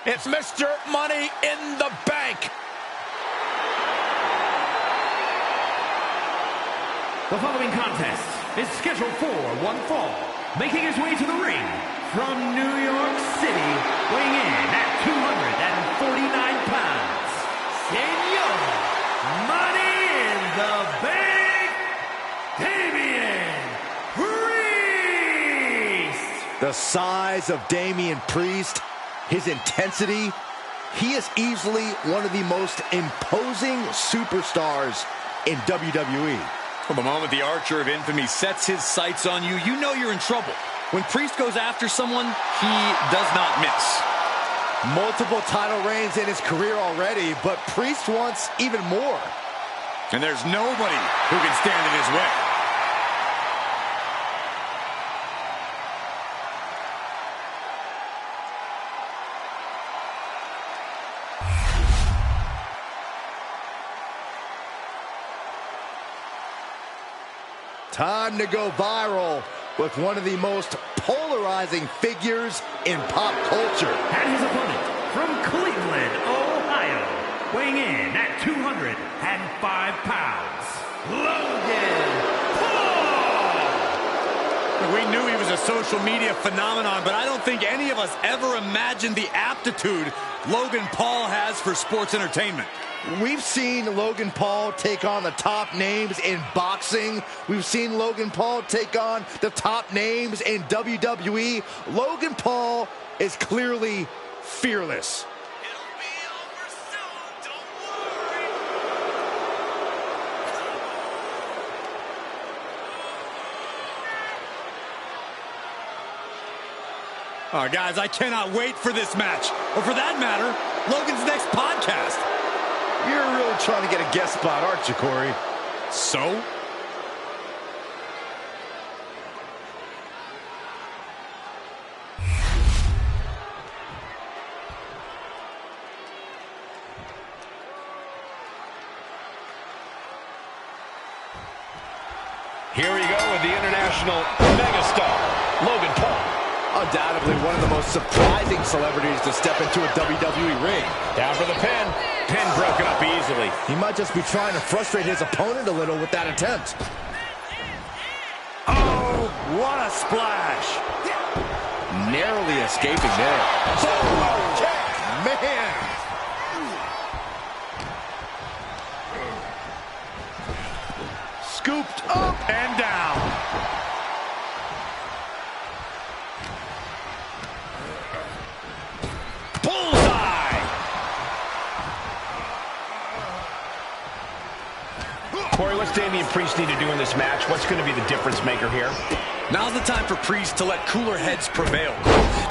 It's Mr. Money in the Bank. The following contest is scheduled for one fall. Making his way to the ring from New York City, weighing in at 249 pounds, Senor Money in the Bank, Damian Priest. The size of Damian Priest, his intensity, he is easily one of the most imposing superstars in WWE. Well, the moment the Archer of Infamy sets his sights on you, you know you're in trouble. When Priest goes after someone, he does not miss. Multiple title reigns in his career already, but Priest wants even more. And there's nobody who can stand in his way. Time to go viral with one of the most polarizing figures in pop culture. And his opponent from Cleveland, Ohio, weighing in at 205 pounds, Logan Paul. We knew he was a social media phenomenon, but I don't think any of us ever imagined the aptitude Logan Paul has for sports entertainment. We've seen Logan Paul take on the top names in boxing. We've seen Logan Paul take on the top names in WWE. Logan Paul is clearly fearless. It'll be over soon, don't worry. Guys, I cannot wait for this match. Or for that matter, Logan's next podcast. You're really trying to get a guest spot, aren't you, Corey? So? Here we go with the international megastar, Logan Paul. Undoubtedly one of the most surprising celebrities to step into a WWE ring. Down for the pin. Pin broken up easily. He might just be trying to frustrate his opponent a little with that attempt. Oh, what a splash. Narrowly escaping there. Oh, man. Scooped up and down. Corey, what's Damian Priest need to do in this match? What's going to be the difference maker here? Now's the time for Priest to let cooler heads prevail.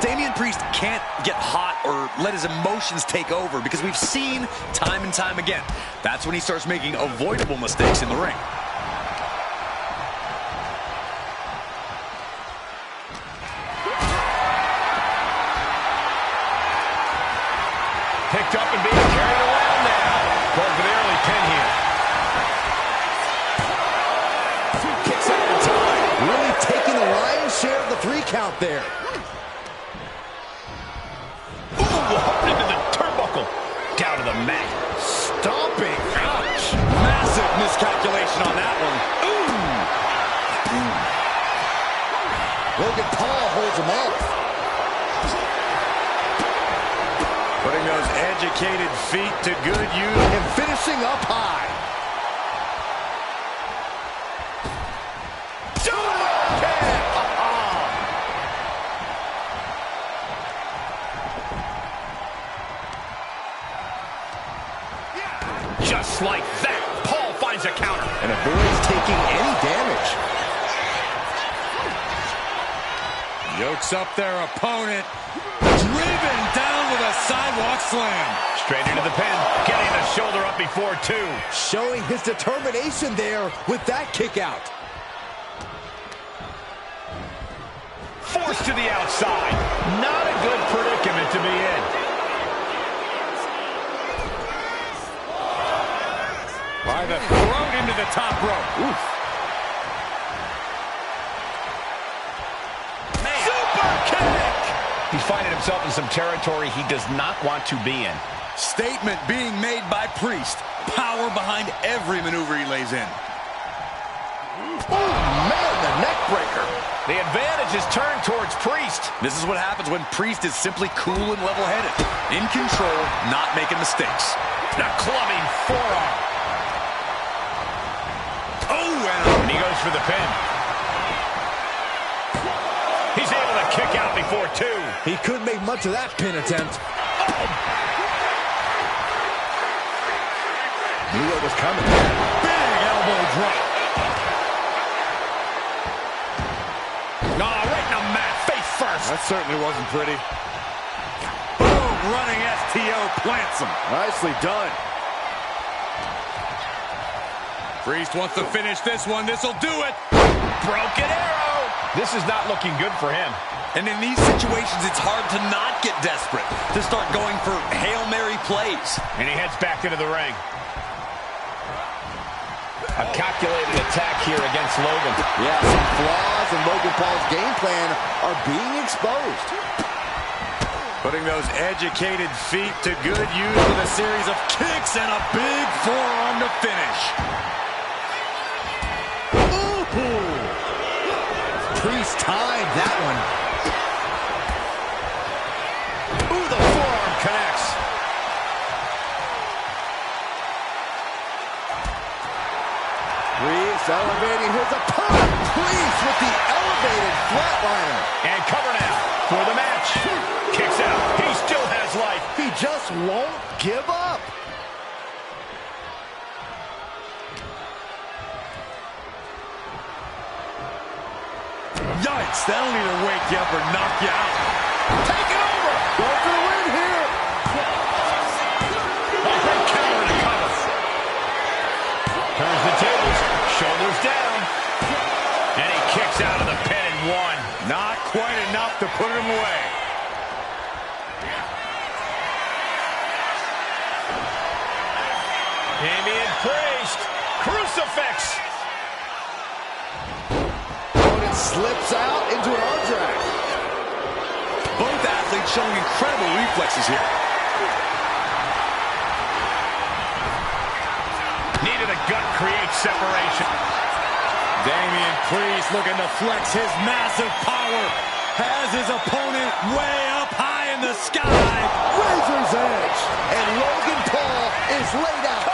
Damian Priest can't get hot or let his emotions take over because we've seen time and time again. That's when he starts making avoidable mistakes in the ring. Picked up and being carried around now. Going for the early pin here. Really taking the lion's share of the 3 count there. Ooh, hard into the turnbuckle. Down to the mat. Stomping. Ouch. Massive miscalculation on that one. Logan Paul holds him off. Putting those educated feet to good use. And finishing up high. Just like that, Paul finds a counter. And avoids taking any damage. Yokes up their opponent. Driven down with a sidewalk slam. Straight into the pin. Getting the shoulder up before 2. Showing his determination there with that kick out. Forced to the outside. Not a good predicament to be in. By the throat into the top rope. Oof. Super kick! He's finding himself in some territory he does not want to be in. Statement being made by Priest. Power behind every maneuver he lays in. Oh, man, the neck breaker. The advantage is turned towards Priest. This is what happens when Priest is simply cool and level-headed. In control, not making mistakes. The clubbing forearm. Oh, And he goes for the pin. He's able to kick out before two. He couldn't make much of that pin attempt. Knew what was coming. big elbow drop. Right in the mat, face first. That certainly wasn't pretty. Boom, running STO plants him. Nicely done. Priest wants to finish this one. This'll do it. Broken arrow. This is not looking good for him. And in these situations, it's hard to not get desperate, to start going for Hail Mary plays. And he heads back into the ring. A calculated attack here against Logan. Yeah, some flaws in Logan Paul's game plan are being exposed. Putting those educated feet to good use with a series of kicks and a big forearm to finish. Ooh. Priest timed that one. Ooh, the forearm connects. Priest elevating his opponent. Priest with the elevated flatliner. And cover now for the match. Kicks out. He still has life. He just won't give up. Yikes, that'll either wake you up or knock you out. Take it over. Go for the win here. A great counter to cover. Turns the tables. Shoulders down. And he kicks out of the pin and one. Not quite enough to put him away. Damian Priest. Crucifix. Opponent slips out into an arm drag. Both athletes showing incredible reflexes here. Knee to the gut creates separation. Damian Priest looking to flex his massive power. Has his opponent way up high in the sky. Razor's edge. And Logan Paul is laid out.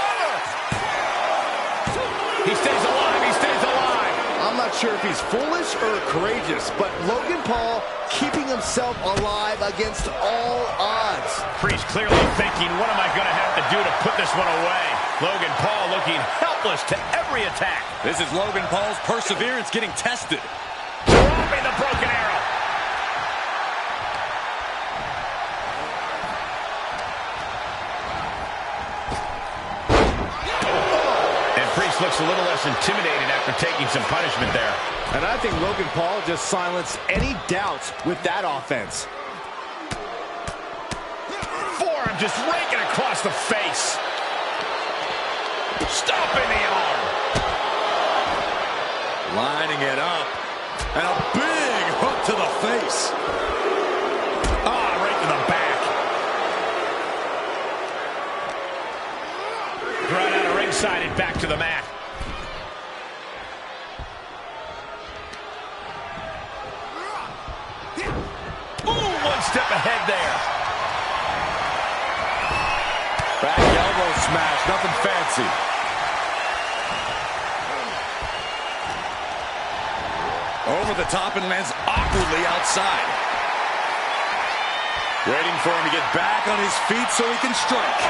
He stays alive. He stays alive. I'm not sure if he's foolish or courageous, but Logan Paul keeping himself alive against all odds. Priest clearly thinking, what am I going to have to do to put this one away? Logan Paul looking helpless to every attack. This is Logan Paul's perseverance getting tested. Dropping the broken arrow. And Priest looks a little less intimidated after taking some punishment there. And I think Logan Paul just silenced any doubts with that offense. Forearm just raking across the face. Stomping the arm. Lining it up. And a big hook to the face. Right to the back. Right out of ringside and back to the mat. Ooh, one step ahead there. Back elbow smash, nothing fancy. Over the top and lands awkwardly outside. Waiting for him to get back on his feet so he can strike.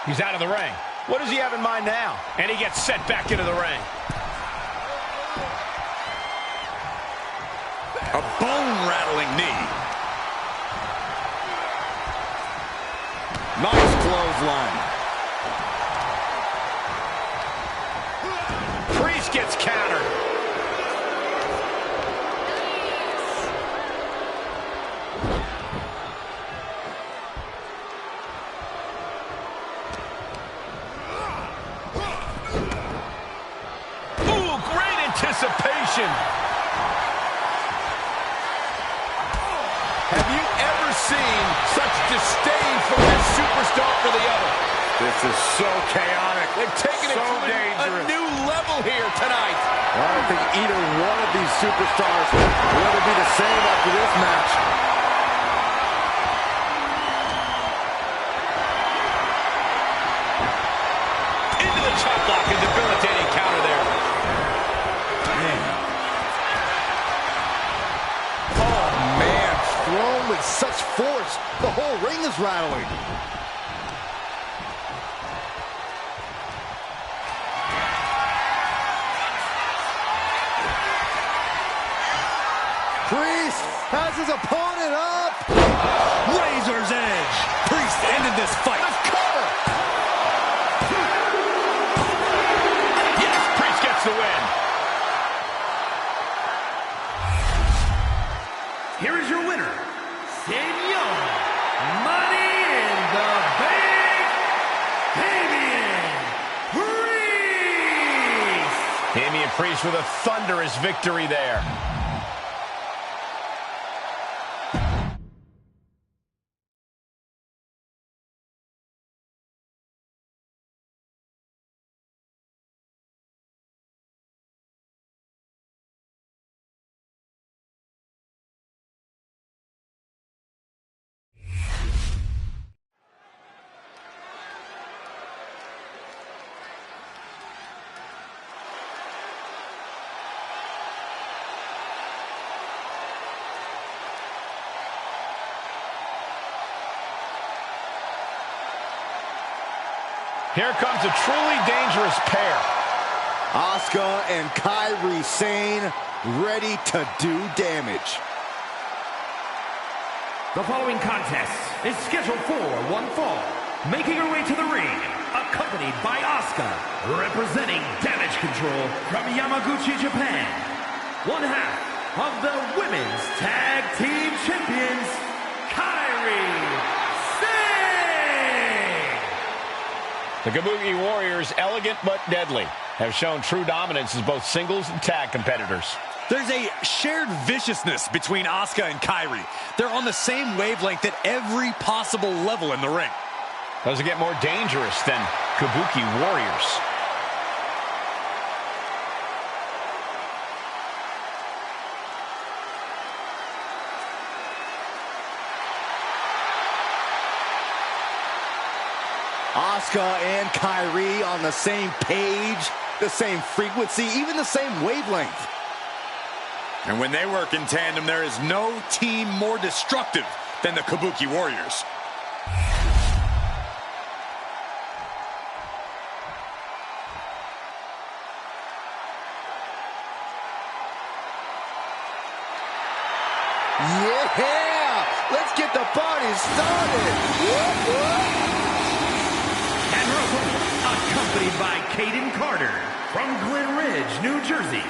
He's out of the ring. What does he have in mind now? And he gets sent back into the ring. A bone-rattling knee. Nice clothesline. Priest gets countered. Ooh, great submission. Have you ever seen such disdain from this superstar for the other? This is so chaotic. They've taken it to a new level here tonight. Well, I don't think either one of these superstars will ever be the same after this match. Into the chop block, a debilitating counter there. Oh, man, thrown with such force. The whole ring is rattling. Priest has his opponent up. Razor's edge. Priest ended this fight. The cover. Yes, Priest gets the win. Here is your winner, Senor Money in the Bank, Damian Priest. Damian Priest with a thunderous victory there. Here comes a truly dangerous pair. Asuka and Kairi Sane ready to do damage. The following contest is scheduled for one fall. Making her way to the ring, accompanied by Asuka, representing Damage Control from Yamaguchi, Japan. One half of the Women's Tag Team Champions, Kairi Sane. The Kabuki Warriors, elegant but deadly, have shown true dominance as both singles and tag competitors. There's a shared viciousness between Asuka and Kairi. They're on the same wavelength at every possible level in the ring. Doesn't get more dangerous than Kabuki Warriors. Asuka and Kairi on the same page, the same frequency, even the same wavelength. And when they work in tandem, there is no team more destructive than the Kabuki Warriors. Yeah! Let's get the party started! Whoop, whoop. And her opponent, accompanied by Caden Carter from Glen Ridge, New Jersey,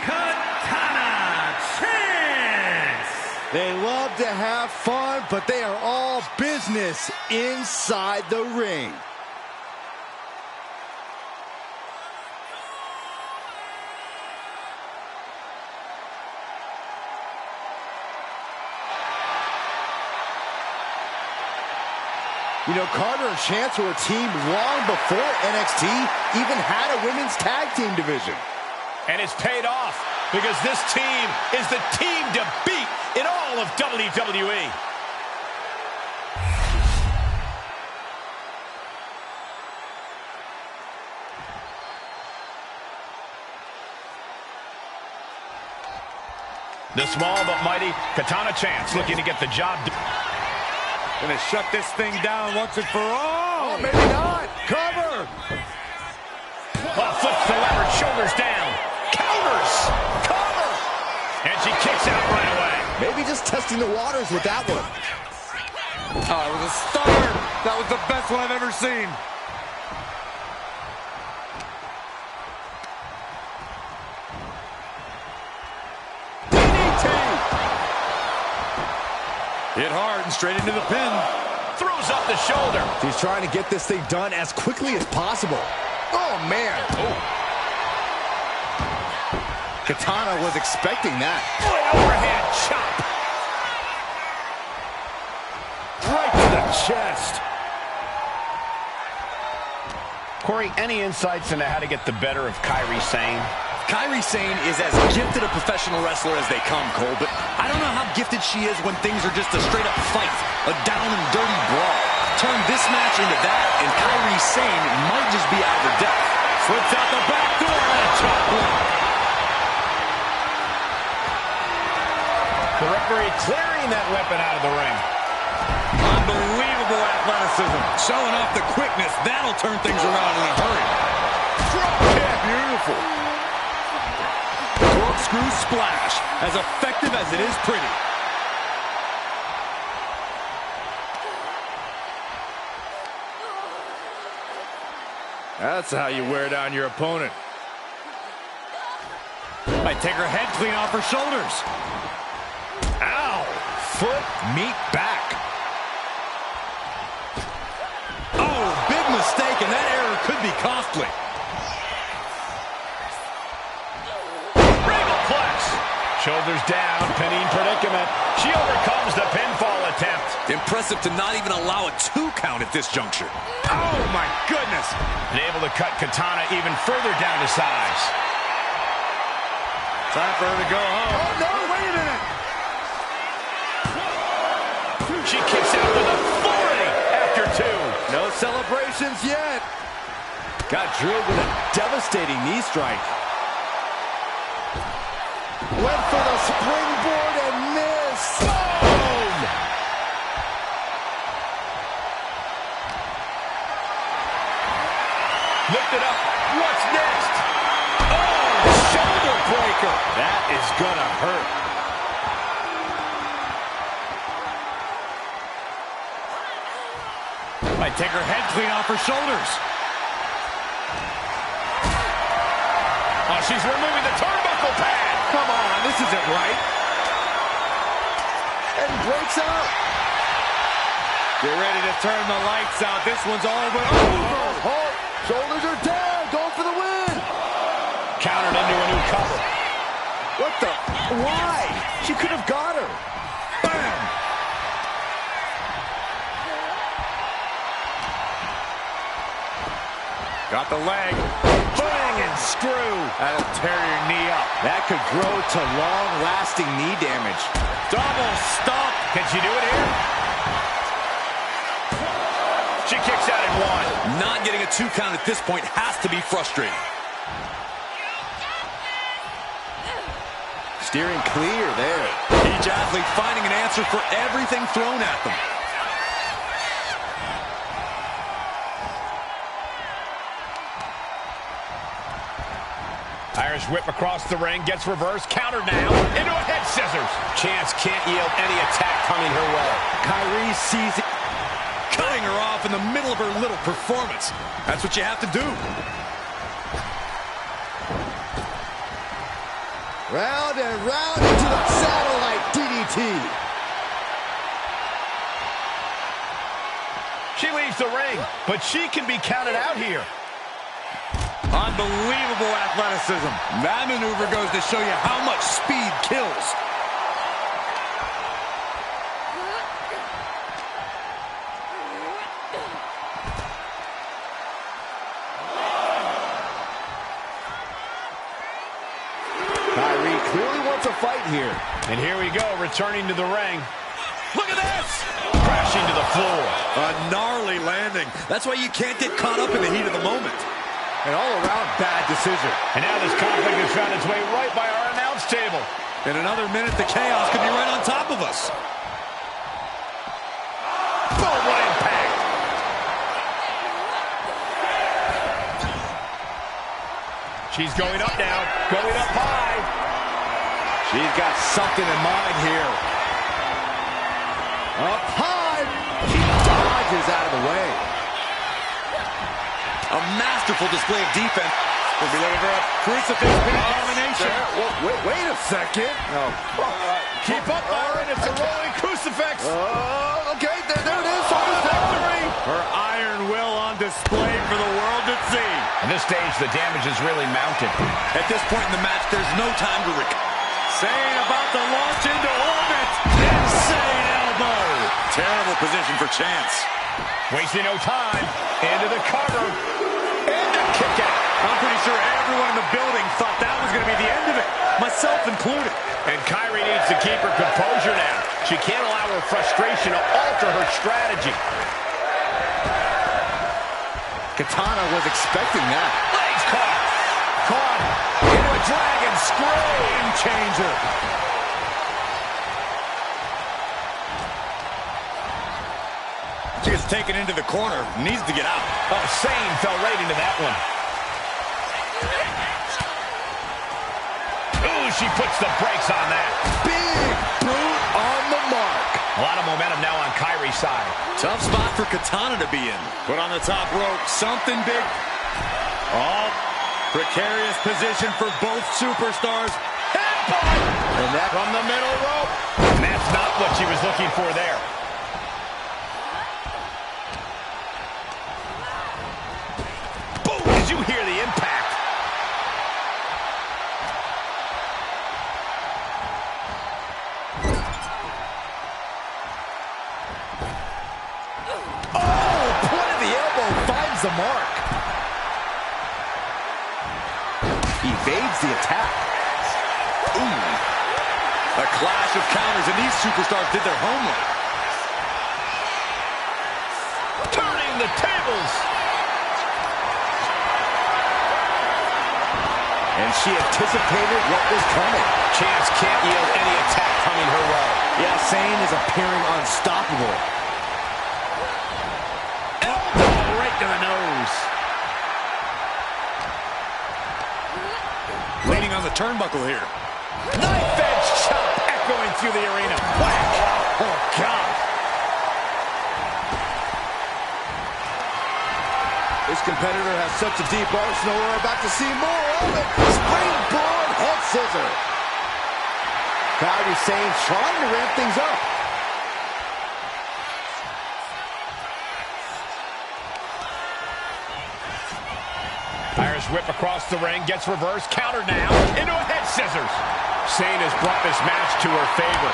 Katana Chance. They love to have fun, but they are all business inside the ring. You know, Carter and Chance were a team long before NXT even had a women's tag team division. And it's paid off because this team is the team to beat in all of WWE. The small but mighty Katana Chance looking to get the job done. Gonna shut this thing down once and for all. Oh, maybe not. Cover. Oh, flips the lever, shoulders down. Counters. Cover. And she kicks out right away. Maybe just testing the waters with that one. Oh, it was a stunner. That was the best one I've ever seen. Hit hard and straight into the pin. Throws up the shoulder. She's trying to get this thing done as quickly as possible. Oh, man. Katana was expecting that. An overhand chop. Right to the chest. Corey, any insights into how to get the better of Kairi Sane? Kairi Sane is as gifted a professional wrestler as they come, Cole, but I don't know how gifted she is when things are just a straight-up fight, a down and dirty brawl. Turn this match into that, and Kairi Sane might just be out of her depth. Slips out the back door and a chop block. The referee clearing that weapon out of the ring. Unbelievable athleticism. Showing off the quickness. That'll turn things around in a hurry. Drop kick. Beautiful. Corkscrew splash. As effective as it is pretty. That's how you wear down your opponent. Might take her head clean off her shoulders. Ow. Foot meet back. Oh, big mistake, and that error could be costly. Regalplex. Shoulders down, pinning predicament. She overcomes the pinfall attempt. Impressive to not even allow a 2 count at this juncture. Oh, my goodness. And able to cut Katana even further down to size. Time for her to go home. Oh, no, wait a minute. She kicks out with authority after 2. No celebrations yet. Got drilled with a devastating knee strike. Went for the springboard and missed. Boom! Lift it up. What's next? Oh, shoulder breaker. That is gonna hurt. Might take her head clean off her shoulders. Oh, she's removing the turnbuckle pad. Come on, this isn't right. And breaks out. Get ready to turn the lights out. This one's all but Oh, over. oh, shoulders are down. Going for the win. Countered into a new cover. What the? Why? She could have got her. Bam. Got the leg. Bang and screw. That'll tear your knee up. That could grow to long-lasting knee damage. Double stomp. Can she do it here? She kicks out at 1. Not getting a 2 count at this point has to be frustrating. Steering clear there. Each athlete finding an answer for everything thrown at them. Irish whip across the ring, gets reversed, countered now, into a head scissors. Chance can't yield any attack coming her way. Kairi sees it. Cutting her off in the middle of her little performance. That's what you have to do. Round and round into the satellite DDT. She leaves the ring, but she can be counted out here. Unbelievable athleticism. That maneuver goes to show you how much speed kills. Kairi clearly wants a fight here. And here we go, returning to the ring. Look at this! Crashing to the floor. A gnarly landing. That's why you can't get caught up in the heat of the moment. An all-around bad decision. And now this conflict has found its way right by our announce table. In another minute, the chaos could be right on top of us. Boom, what impact! She's going up now, going up high. She's got something in mind here. Up high. She dodges out of the way. A masterful display of defense. We'll be looking for a crucifix pin combination. Wait a second. Keep up, Byron. It's a rolling crucifix. Okay, there it is. Victory. Her iron will on display for the world to see. At this stage, the damage is really mounted. At this point in the match, there's no time to recover. Zayn about to launch into orbit. Insane elbow. Terrible position for Chance. Wasting no time. Into the cover. And a kick out. I'm pretty sure everyone in the building thought that was going to be the end of it, myself included. And Kyrie needs to keep her composure now. She can't allow her frustration to alter her strategy. Katana was expecting that. Legs caught. Caught. Into a dragon screw. Game changer. She gets taken into the corner. Needs to get out. Oh, Zayn fell right into that one. Ooh, she puts the brakes on that. Big boot on the mark. A lot of momentum now on Kyrie's side. Tough spot for Katana to be in. Put on the top rope. Something big. Oh, precarious position for both superstars. And that from the middle rope. And that's not what she was looking for there. Boom! Did you hear the impact? The mark. Evades the attack. Ooh. A clash of counters, and these superstars did their homework. Turning the tables. And she anticipated what was coming. Chance can't yield any attack coming her way. Yeah, Zayn is appearing unstoppable. To the nose. Leaning on the turnbuckle here. Knife edge chop echoing through the arena. Whack! Oh, God. This competitor has such a deep arsenal. We're about to see more of it. Springboard head scissor. Kairi Sane trying to ramp things up. Irish whip across the ring, gets reversed, counter now, into a head scissors. Zayn has brought this match to her favor.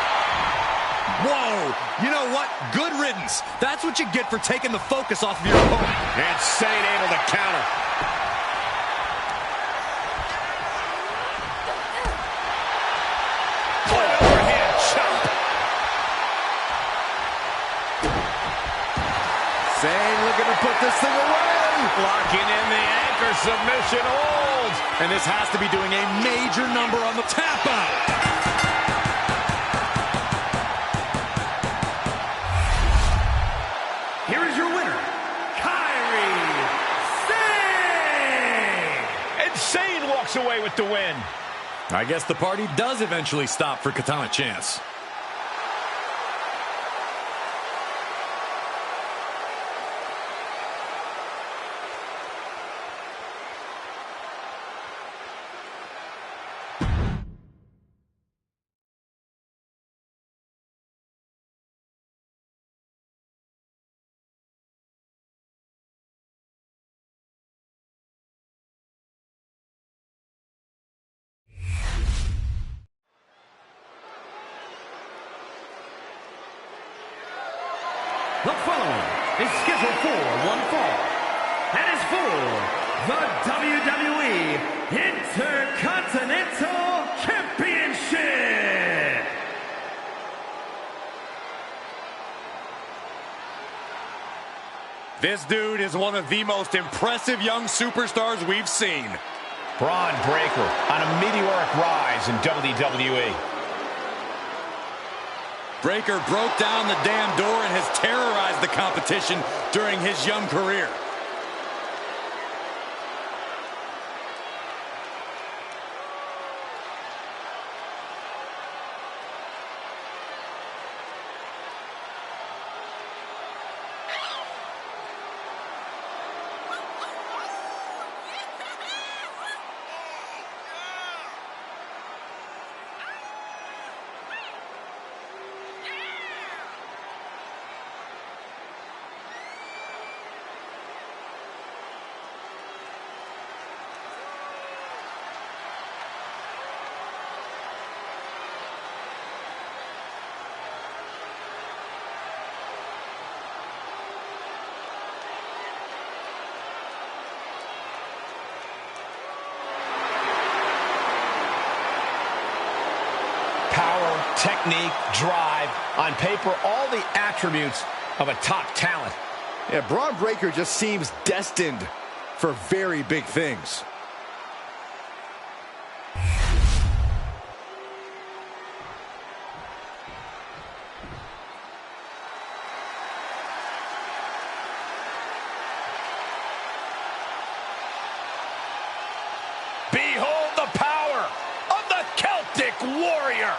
Whoa, you know what? Good riddance. That's what you get for taking the focus off of your opponent. And Zayn able to counter. An overhand chop. Zayn looking to put this thing away. Locking in the anchor submission holds. And this has to be doing a major number on the tap out. Here is your winner, Kairi Sane! And Zayn walks away with the win. I guess the party does eventually stop for Katana Chance. The following is scheduled for one fall, and is for the WWE Intercontinental Championship. This dude is one of the most impressive young superstars we've seen. Braun Breaker on a meteoric rise in WWE. Breaker broke down the damn door and has terrorized the competition during his young career. technique, drive, on paper, all the attributes of a top talent. Yeah, Braun Breaker just seems destined for very big things. Behold the power of the Celtic Warrior.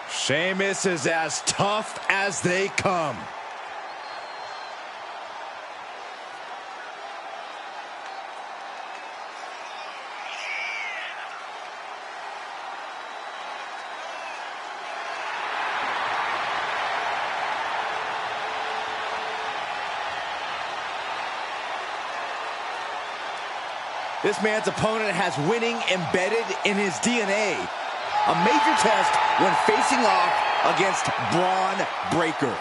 Sheamus is as tough as they come. This man's opponent has winning embedded in his DNA. A major test when facing off against Braun Breaker.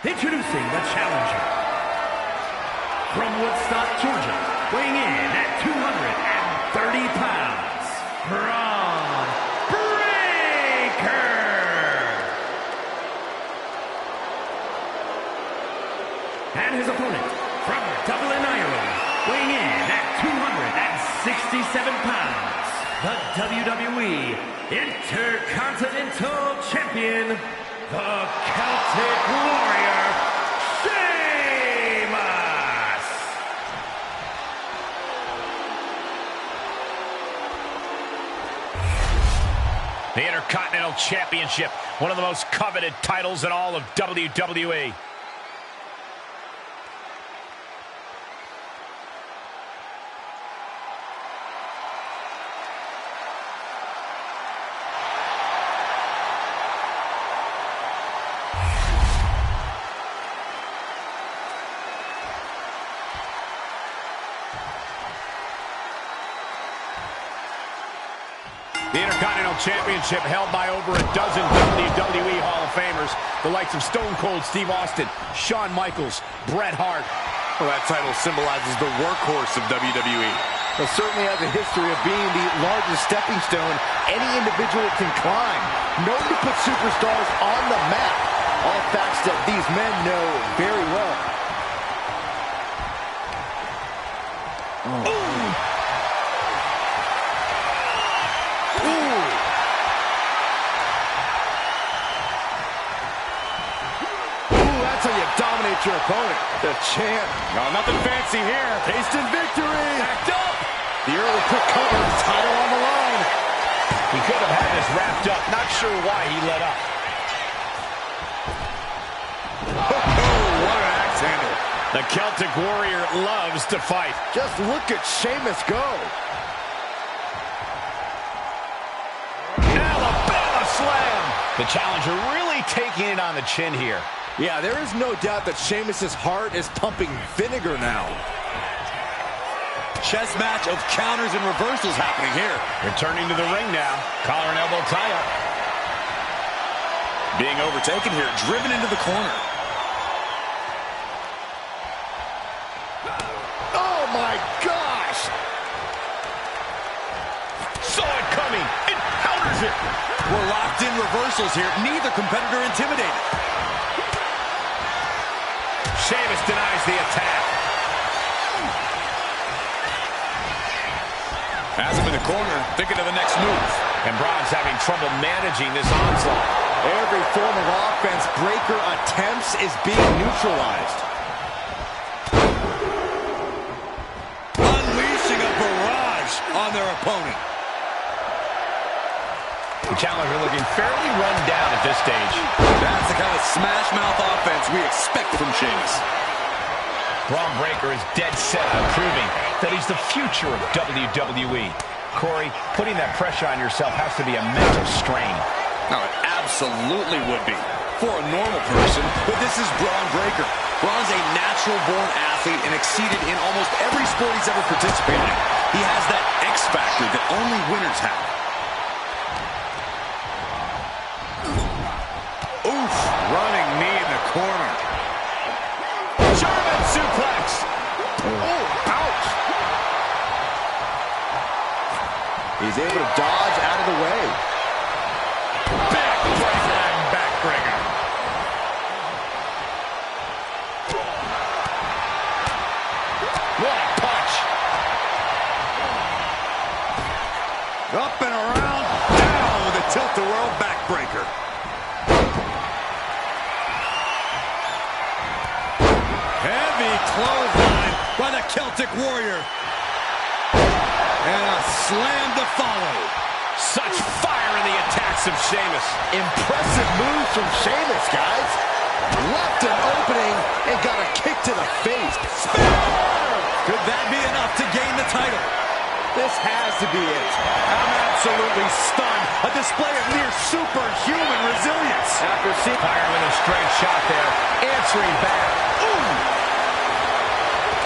Introducing the challenger. From Woodstock, Georgia, weighing in at 230 pounds, Braun Breaker. And his opponent, from Dublin, Ireland, weighing in at 267 pounds, the WWE Intercontinental Champion, the Celtic Warrior, Sheamus! The Intercontinental Championship, one of the most coveted titles in all of WWE. The Intercontinental Championship held by over a dozen WWE Hall of Famers, the likes of Stone Cold Steve Austin, Shawn Michaels, Bret Hart. Well, that title symbolizes the workhorse of WWE. It certainly has a history of being the largest stepping stone any individual can climb. Known to put superstars on the map. All facts that these men know very well. That's how you dominate your opponent. The champ. No, nothing fancy here. Tasting victory. Backed up. The early quick cover. Title on the line. He could have had this wrapped up. Not sure why he let up. Oh, what an axe handle. The Celtic Warrior loves to fight. Just look at Sheamus go. Alabama slam. The challenger really taking it on the chin here. Yeah, there is no doubt that Sheamus's heart is pumping vinegar now. Chess match of counters and reversals happening here. Returning to the ring now. Collar and elbow tie-up. Being overtaken here, driven into the corner. Oh my gosh! Saw it coming. It counters it. We're locked in reversals here. Neither competitor intimidated. Sheamus denies the attack. Has him in the corner, thinking of the next move. And Braun's having trouble managing this onslaught. Every form of offense Breaker attempts is being neutralized. Unleashing a barrage on their opponent. The challenger looking fairly run down at this stage. That's the kind of smash-mouth offense we expect from Sheamus. Braun Breaker is dead set on proving that he's the future of WWE. Corey, putting that pressure on yourself has to be a mental strain. No, it absolutely would be for a normal person, but this is Braun Breaker. Braun's a natural-born athlete and exceeded in almost every sport he's ever participated in. He has that X factor that only winners have. Oof, running knee in the corner. German suplex. Oh, ouch. He's able to dodge out of the way. Backbreaker and backbreaker. What a punch. Up and around, down with a tilt-the-world backbreaker. Heavy clothesline by the Celtic Warrior. And a slam to follow. Such fire in the attacks of Sheamus. Impressive moves from Sheamus, guys. Left an opening and got a kick to the face. Could that be enough to gain the title? This has to be it. I'm absolutely stunned. A display of near superhuman resilience. After seeing Fire with a straight shot there. Answering back. Ooh!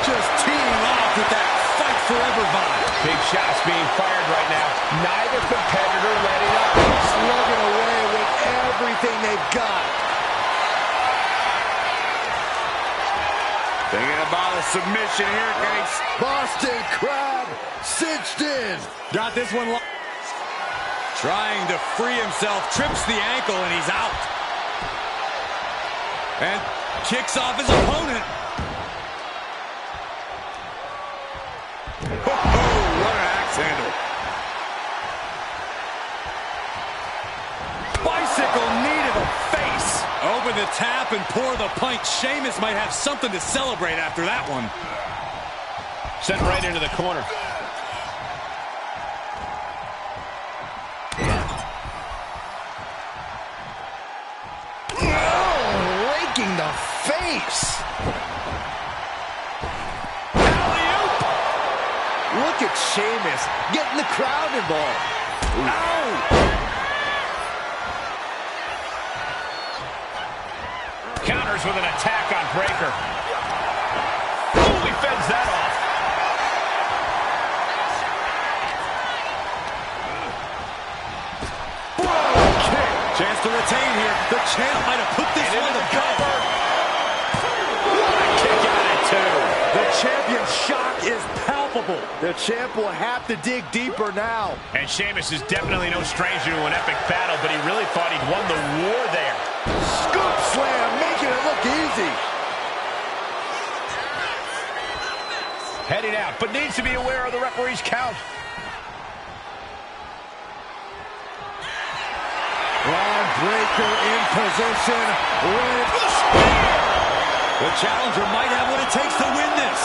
Just teeing off with that fight forever vibe. Big shots being fired right now. Neither competitor letting up. slugging away with everything they've got. Thinking about a submission here, Case. Boston Crab cinched in. Got this one. Trying to free himself, trips the ankle, and he's out. And kicks off his opponent. Oh, what an axe handle. Bicycle knee to the face. Open the tap and pour the punch. Sheamus might have something to celebrate after that one. Sent right into the corner. Raking the face. Alley-oop. Look at Sheamus getting the crowd involved. Ow. Counters with an attack on Breaker. Oh, he fends that off. Chance to retain here. The champ might have put this one to cover. What a kick out at two. The champion's shock is palpable. The champ will have to dig deeper now. And Sheamus is definitely no stranger to an epic battle, but he really thought he'd won the war there. Scoop slam, making it look easy. Heading out, but needs to be aware of the referee's count. Braun Breaker in position with the spear. The challenger might have what it takes to win this.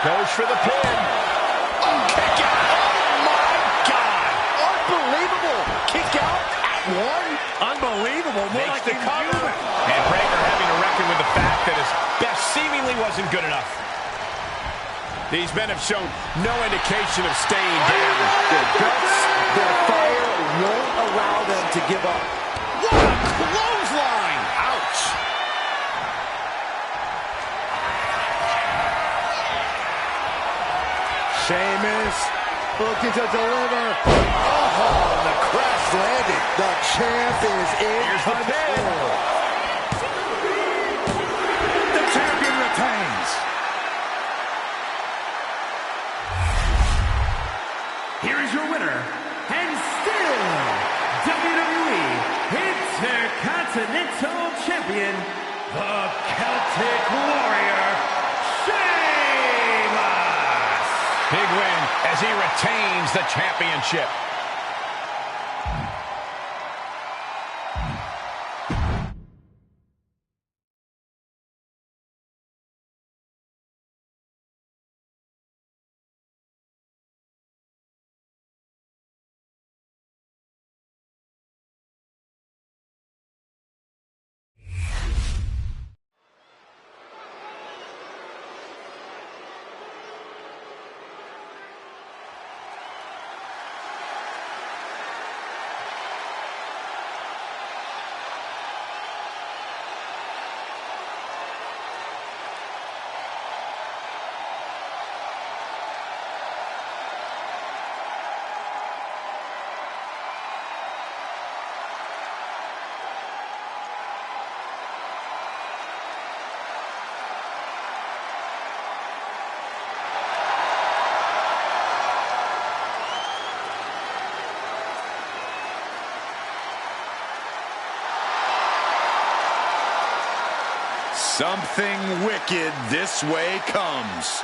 Goes for the pin. Oh, kick out. Oh, my God. unbelievable kick out at one. Unbelievable. More Makes like the cover. inhuman. And Breaker having to reckon with the fact that his best seemingly wasn't good enough. These men have shown no indication of staying down. Their guts, their fire won't allow them to give up. What a clothesline. Ouch. Sheamus looking to deliver. Oh, the crash landed. The champ is in control. The champion retains. Here is your winner, and still WWE Intercontinental Champion, the Celtic Warrior, Sheamus! Big win as he retains the championship. Something wicked this way comes.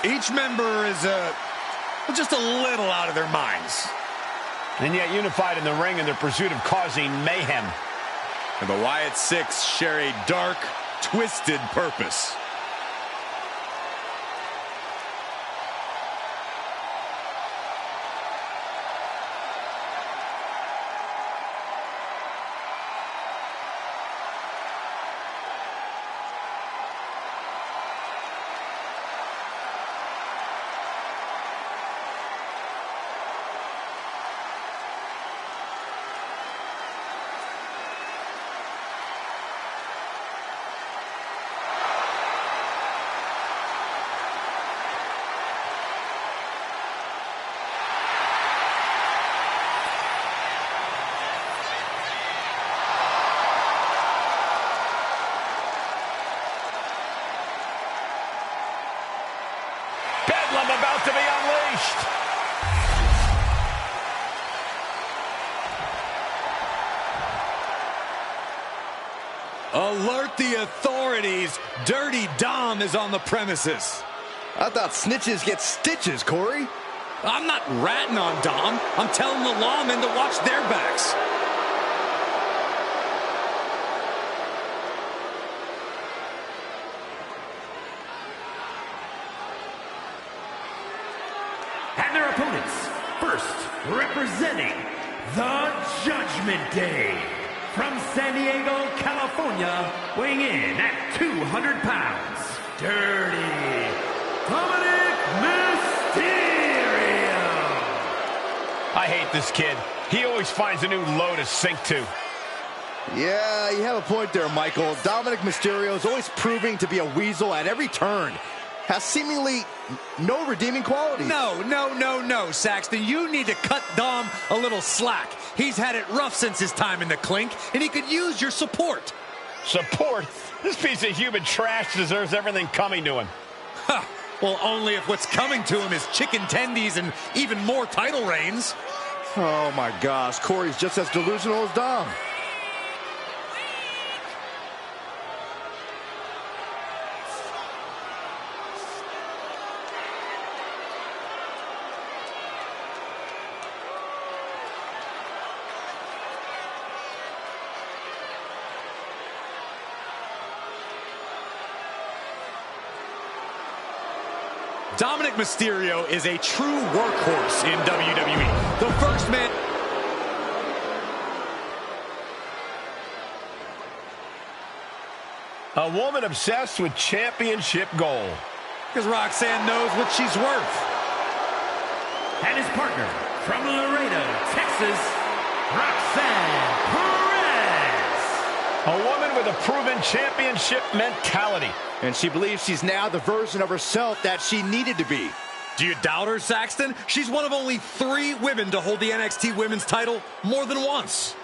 Each member is just a little out of their minds. And yet unified in the ring in their pursuit of causing mayhem. And the Wyatt Six share a dark, twisted purpose. Bedlam about to be unleashed. Alert the authorities. Dirty Dom is on the premises. I thought snitches get stitches, Corey. I'm not ratting on Dom. I'm telling the lawmen to watch their backs. And their opponents, first representing the Judgment Day, from San Diego, California, weighing in at 200 pounds, Dirty Dominic Mysterio. I hate this kid. He always finds a new low to sink to. Yeah, you have a point there, Michael. Dominic Mysterio is always proving to be a weasel at every turn. Has seemingly no redeeming qualities. No, Saxton. You need to cut Dom a little slack. He's had it rough since his time in the clink, and he could use your support. Support? This piece of human trash deserves everything coming to him. Ha! Well, only if what's coming to him is chicken tendies and even more title reigns. Oh, my gosh. Corey's just as delusional as Dom. Dominic Mysterio is a true workhorse in WWE. The first man... A woman obsessed with championship gold. Because Roxanne knows what she's worth. And his partner, from Laredo, Texas, Roxanne Perez. A woman with a proven championship mentality. And she believes she's now the version of herself that she needed to be. Do you doubt her, Saxton? She's one of only 3 women to hold the NXT Women's title more than once.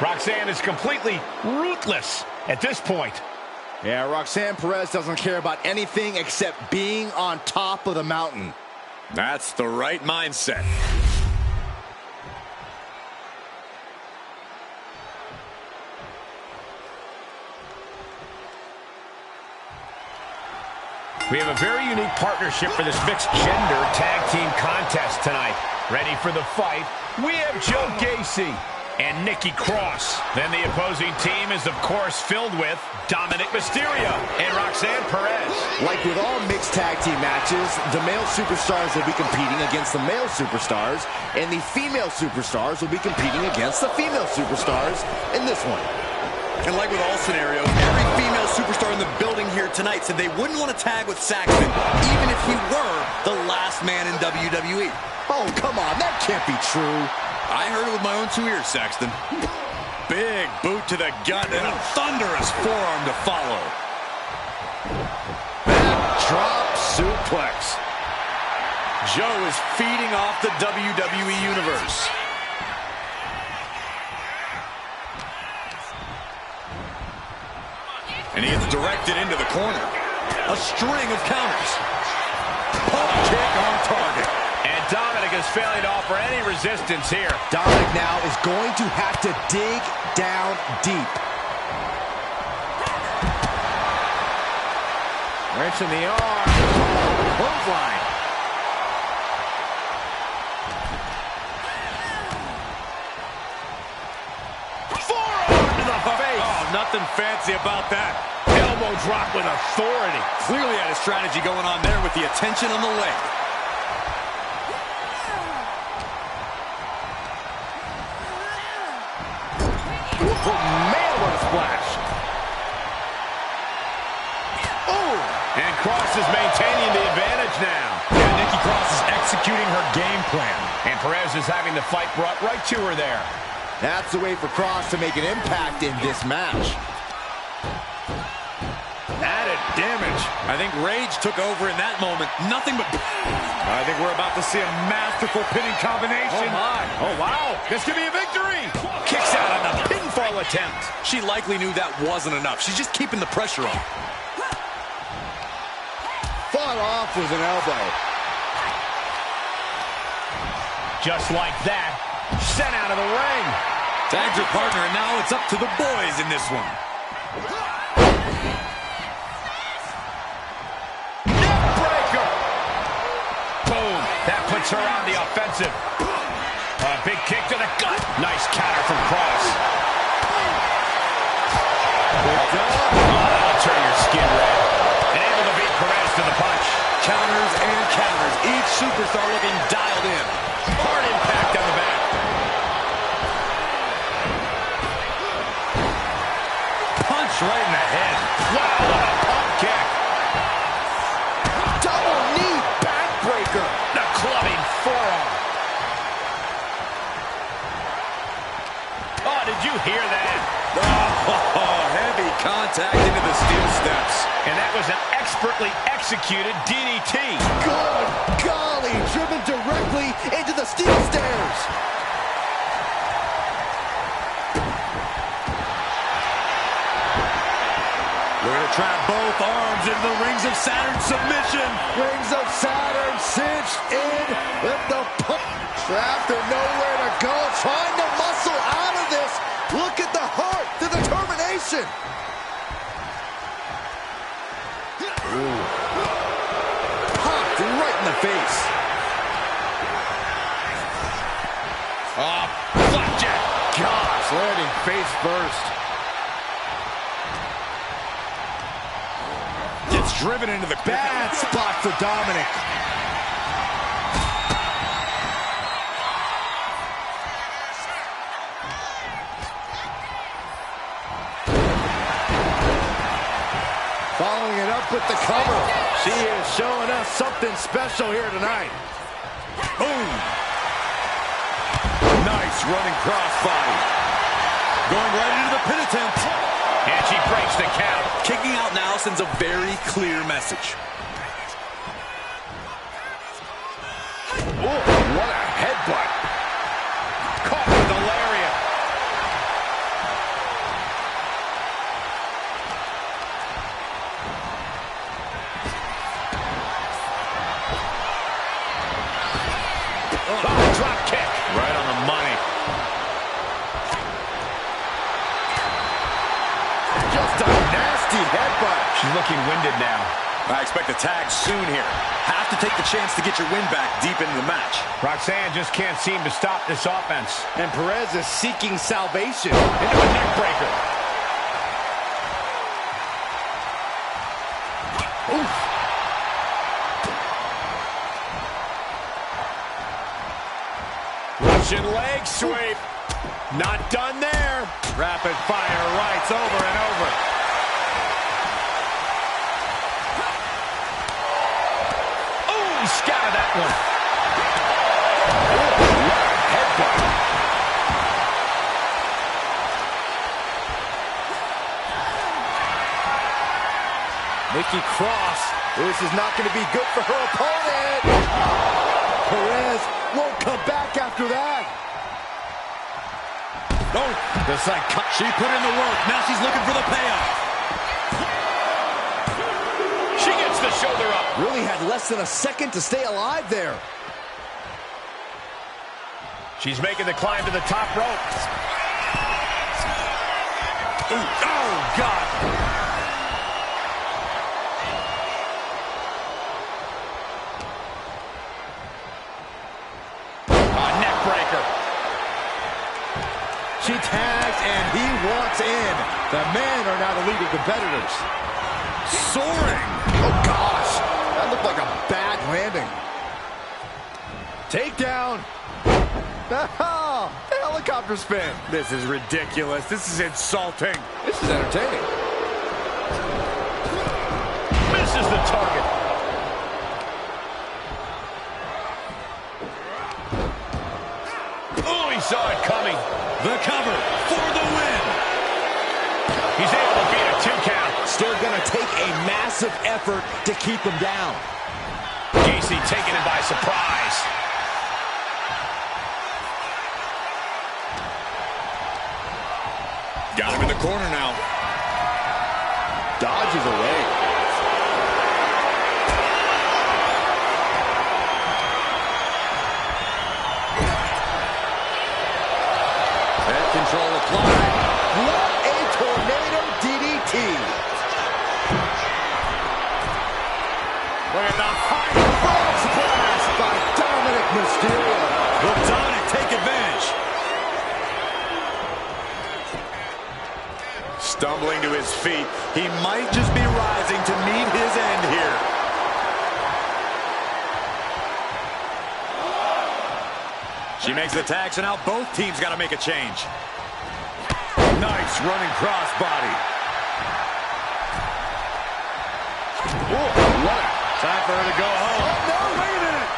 Roxanne is completely ruthless at this point. Yeah, Roxanne Perez doesn't care about anything except being on top of the mountain. That's the right mindset. We have a very unique partnership for this mixed gender tag team contest tonight. Ready for the fight? We have Joe Gacy and Nikki Cross. Then the opposing team is, of course, filled with Dominic Mysterio and Roxanne Perez. Like with all mixed tag team matches, the male superstars will be competing against the male superstars, and the female superstars will be competing against the female superstars in this one. And like with all scenarios, every female superstar in the building here tonight said they wouldn't want to tag with Saxton, even if he were the last man in WWE. Oh, come on, that can't be true. I heard it with my own 2 ears, Saxton. Big boot to the gut and a thunderous forearm to follow. Drop suplex. Joe is feeding off the WWE Universe. And he gets directed into the corner. A string of counters. Pump kick on target. And Dominic is failing to offer any resistance here. Dominic now is going to have to dig down deep. Wrench in the arm. Clothesline. Forearm to the face. Oh, nothing fancy about that. Elbow drop with authority. Clearly had a strategy going on there with the attention on the leg. Oh, man, what a splash. Oh! And Cross is maintaining the advantage now. Yeah, Nikki Cross is executing her game plan. And Perez is having the fight brought right to her there. That's the way for Cross to make an impact in this match. Added damage. I think rage took over in that moment. Nothing but... I think we're about to see a masterful pinning combination. Oh, my. Oh, wow. This could be a victory. Kicks out on the pinfall attempt. She likely knew that wasn't enough. She's just keeping the pressure on. Fought off with an elbow. Just like that, sent out of the ring. Tagged her partner, and now it's up to the boys in this one. Neckbreaker. Boom. That puts her on the offensive. A big kick to the gut. Nice counter from Cross. That'll turn your skin red. And able to beat Perez to the punch. Counters and counters. Each superstar looking dialed in. Hard impact on the back. Punch right in the head. Wow, what a pump kick. Double knee backbreaker. The clubbing forearm. Oh, did you hear that? Oh, heavy contact into the steel steps. And that was an expertly executed DDT. Good golly, driven directly into the steel stairs. We're going to trap both arms into the Rings of Saturn submission. Rings of Saturn cinched in with the pump. Trapped and nowhere to go. Trying to muscle out of this. Look at the heart, the determination. Ooh. Popped right in the face. Oh, flapjack. Gosh, landing face first. Gets driven into the Bad spot for Dominic. Following it up with the cover. She is showing us something special here tonight. Boom. Nice running crossbody. Going right into the pin attempt. And she breaks the count. Kicking out now sends a very clear message. Ooh, what a headbutt. Caught with the lariat. Oh, drop kick. Right on the money. Just a nasty headbutt. She's looking winded now. I expect a tag soon here. Have to take the chance to get your win back deep into the match. Roxanne just can't seem to stop this offense. And Perez is seeking salvation. Into a neck breaker. Oof. Russian leg sweep. Not done there. Rapid fire rights over and over. Oh, he scattered that one. Headbutt. Nikki Cross. This is not going to be good for her opponent. Perez won't come back after that. Oh, she put in the work. Now she's looking for the payoff. She gets the shoulder up. Really had less than a second to stay alive there. She's making the climb to the top rope. Ooh. Oh, God. Neck breaker. She tags and he walks in. The men are now the leading competitors. Soaring. Oh, gosh. That looked like a bad landing. Takedown. Oh, helicopter spin. This is ridiculous. This is insulting. This is entertaining. Misses the target. Oh, he saw it coming. The cover for the win. He's able to beat a 2 count. Still going to take a massive effort to keep him down. Gacy taking him by surprise. Got him in the corner now. Dodges away. Control applied. What a tornado DDT. Look at the high frog splash By Dominic Mysterio. Will Dominic take advantage? Stumbling to his feet. He might just be rising to meet his end here. She makes the tag, so now both teams got to make a change. Nice running crossbody. Time for her to go home. Oh, no, wait a minute.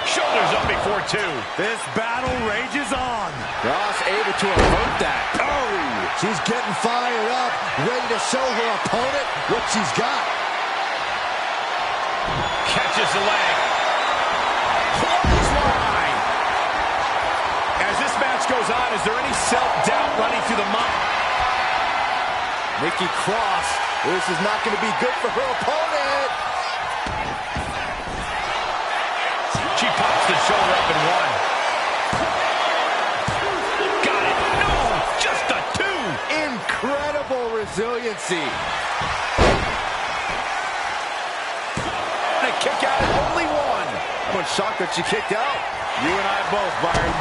Shoulders up before 2. This battle rages on. Ross able to avert that. Oh, she's getting fired up, ready to show her opponent what she's got. Catches the leg. Clothesline. As this match goes on, is there any self-doubt running through the mind? Nikki Cross, this is not going to be good for her opponent. She pops the shoulder up and 1. Got it. No, just a 2. Incredible resiliency. And a kick out at only 1. I'm shocked that she kicked out. You and I both, Byron.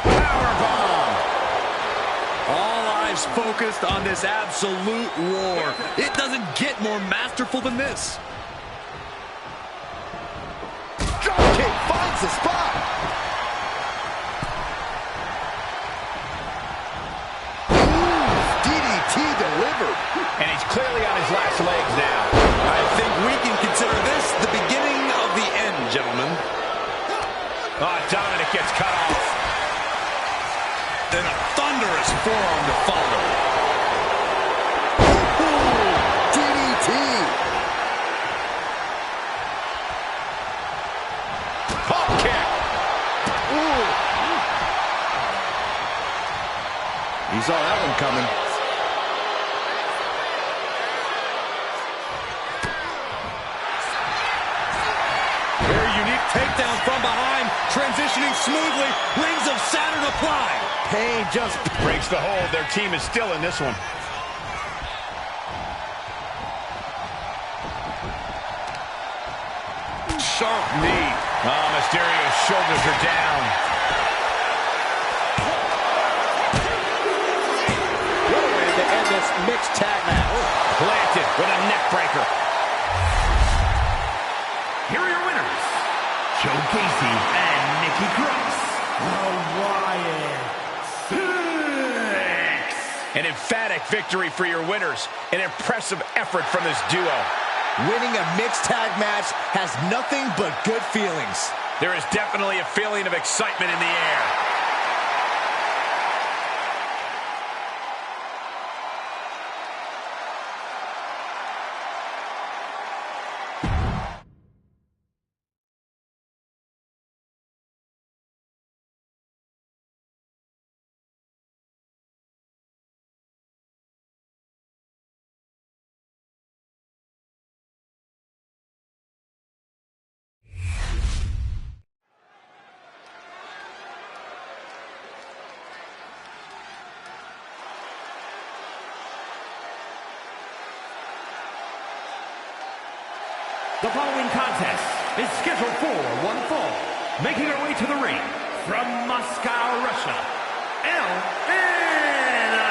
Powerbomb. All eyes focused on this absolute war. It doesn't get more masterful than this. Dropkick finds the spot. DDT delivered. And he's clearly on his last legs now. I think we can consider this the beginning of the end, gentlemen. Oh, Dominic gets cut off. Then a thunderous forearm to follow. DDT. Pop kick. Ooh. You saw that one coming. Very unique takedown from behind, transitioning smoothly, rings of Saturn applied. Pain just Breaks the hold. Their team is still in this one. sharp knee. Oh, Mysterio's shoulders are down. What a way to end this mixed tag match. Planted with a neck breaker. Here are your winners, Joe Casey and Nikki Cross. An emphatic victory for your winners. An impressive effort from this duo. Winning a mixed tag match has nothing but good feelings. There is definitely a feeling of excitement in the air. The following contest is scheduled for one fall. Making her way to the ring from Moscow, Russia, Elena.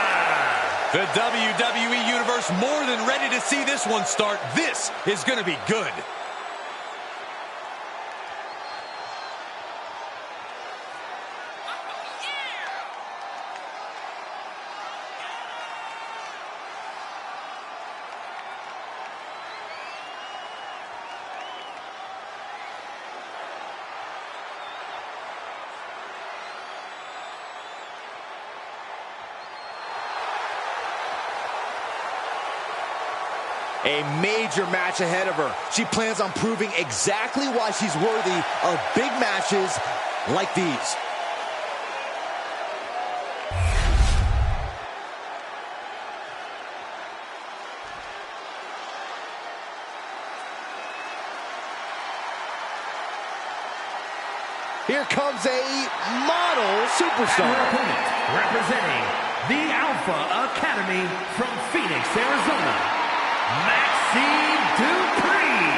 The WWE Universe more than ready to see this one start. This is going to be good. A major match ahead of her. She plans on proving exactly why she's worthy of big matches like these. Here comes a model superstar. Her opponent, representing the Alpha Academy from Phoenix, Arizona, Maxine Dupree.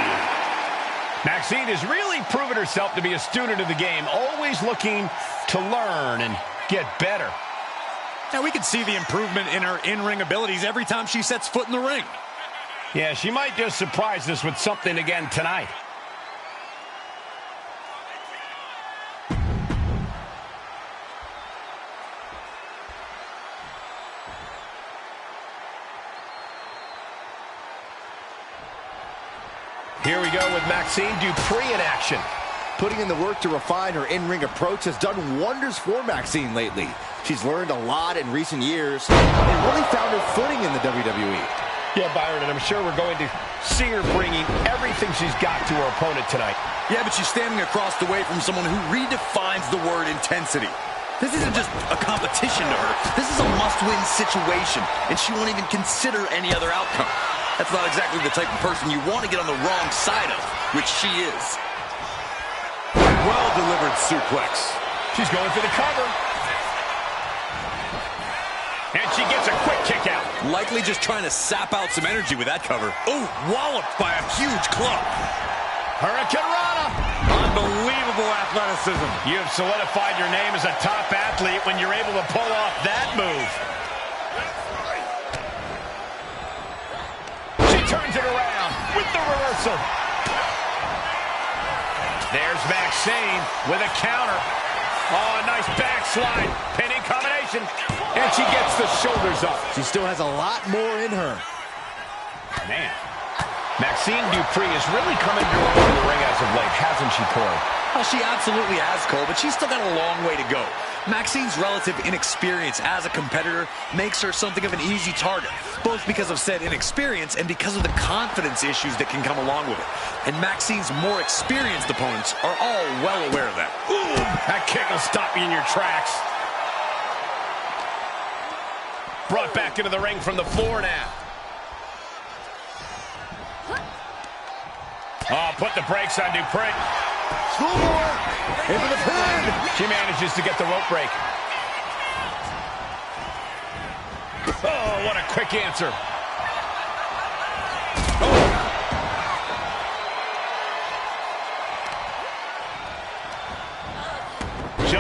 Maxine has really proven herself to be a student of the game, always looking to learn and get better. Now we can see the improvement in her in-ring abilities every time she sets foot in the ring. Yeah, she might just surprise us with something again tonight. Here we go with Maxine Dupree in action. Putting in the work to refine her in-ring approach has done wonders for Maxine lately. She's learned a lot in recent years and really found her footing in the WWE. Yeah, Byron, and I'm sure we're going to see her bringing everything she's got to her opponent tonight. Yeah, but she's standing across the way from someone who redefines the word intensity. This isn't just a competition to her. This is a must-win situation, and she won't even consider any other outcome. That's not exactly the type of person you want to get on the wrong side of, which she is. Well-delivered suplex. She's going for the cover. And she gets a quick kick out. Likely just trying to sap out some energy with that cover. Oh, walloped by a huge club. Hurricane Rana. Unbelievable athleticism. You have solidified your name as a top athlete when you're able to pull off that move. She turns it around with the reversal. There's Maxine with a counter. Oh, a nice backslide. Pinning combination. And she gets the shoulders up. She still has a lot more in her. Man. Maxine Dupree has really come into her own in the ring as of late, hasn't she, Corey? Well, she absolutely has, Cole, but she's still got a long way to go. Maxine's relative inexperience as a competitor makes her something of an easy target, both because of said inexperience and because of the confidence issues that can come along with it. And Maxine's more experienced opponents are all well aware of that. Ooh, that kick will stop you in your tracks. Brought back into the ring from the floor now. Oh, put the brakes on Dupree. Schoolboy into the pin. She manages to get the rope break. Oh, what a quick answer.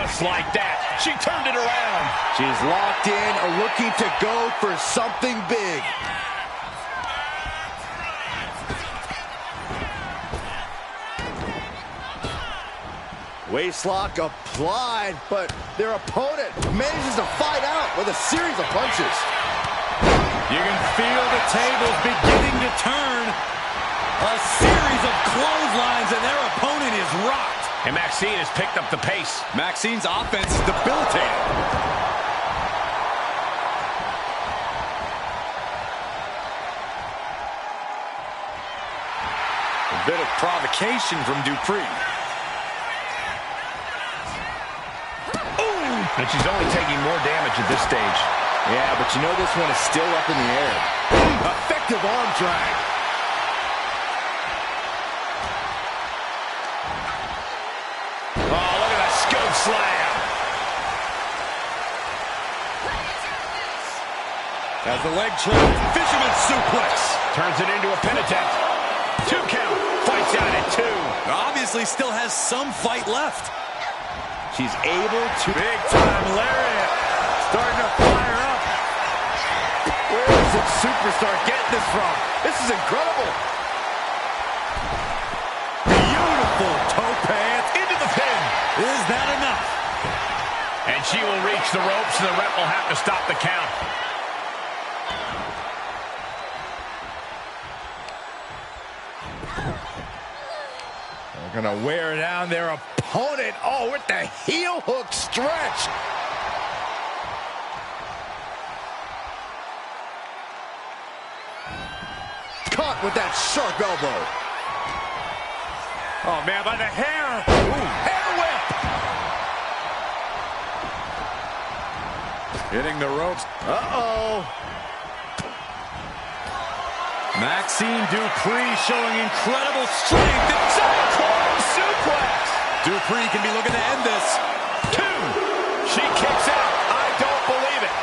Just like that, she turned it around. She's locked in, looking to go for something big. Waistlock applied, but their opponent manages to fight out with a series of punches. You can feel the tables beginning to turn. A series of clotheslines, and their opponent is rocked. And Maxine has picked up the pace. Maxine's offense is debilitating. A bit of provocation from Dupree. And she's only taking more damage at this stage. Yeah, but you know this one is still up in the air. Effective arm drag. Oh, look at that scoop slam. As the leg trap, fisherman suplex. Turns it into a pin attempt. 2 count. Fights out at 2. Obviously still has some fight left. She's able to... Big time lariat. Starting to fire up. Where is this superstar getting this from? This is incredible. Beautiful toe pads into the pin. Is that enough? And she will reach the ropes, and the ref will have to stop the count. They're going to wear down their opponent. Oh, with the heel hook stretch. Caught with that sharp elbow. Oh, man, by the hair. Ooh, hair whip. Hitting the ropes. Uh-oh. Maxine Dupree showing incredible strength. Cyclone suplex. Dupree can be looking to end this. 2. She kicks out. I don't believe it.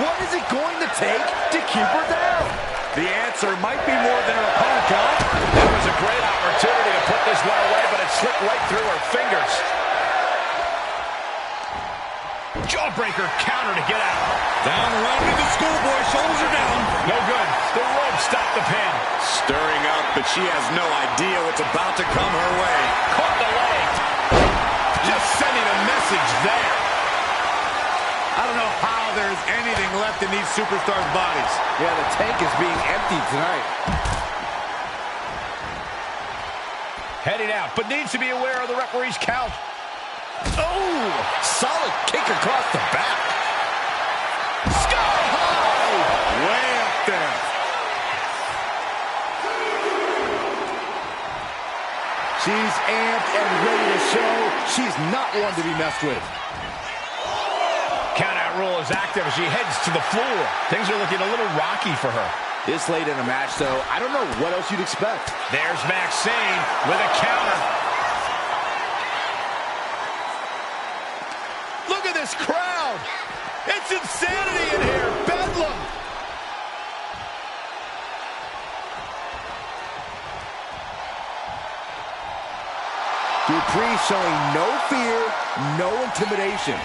What is it going to take to keep her down? The answer might be more than her opponent got. There was a great opportunity to put this one away, but it slipped right through her fingers. Jawbreaker counter to get out. Down around with the schoolboy. Shoulders are down. No good. The rope stopped the pin. Stirring up, but she has no idea what's about to come her way. Caught the leg. Just sending a message there. I don't know how there's anything left in these superstars' bodies. Yeah, the tank is being emptied tonight. Heading out, but needs to be aware of the referee's count. Oh, solid kick across the back. Sky high! Way up there. She's amped and ready to show she's not one to be messed with. Countout rule is active as she heads to the floor. Things are looking a little rocky for her. This late in a match, though, I don't know what else you'd expect. There's Maxine with a counter. Look at this crowd! It's insanity in here! Bedlam! Dupree showing no fear, no intimidation.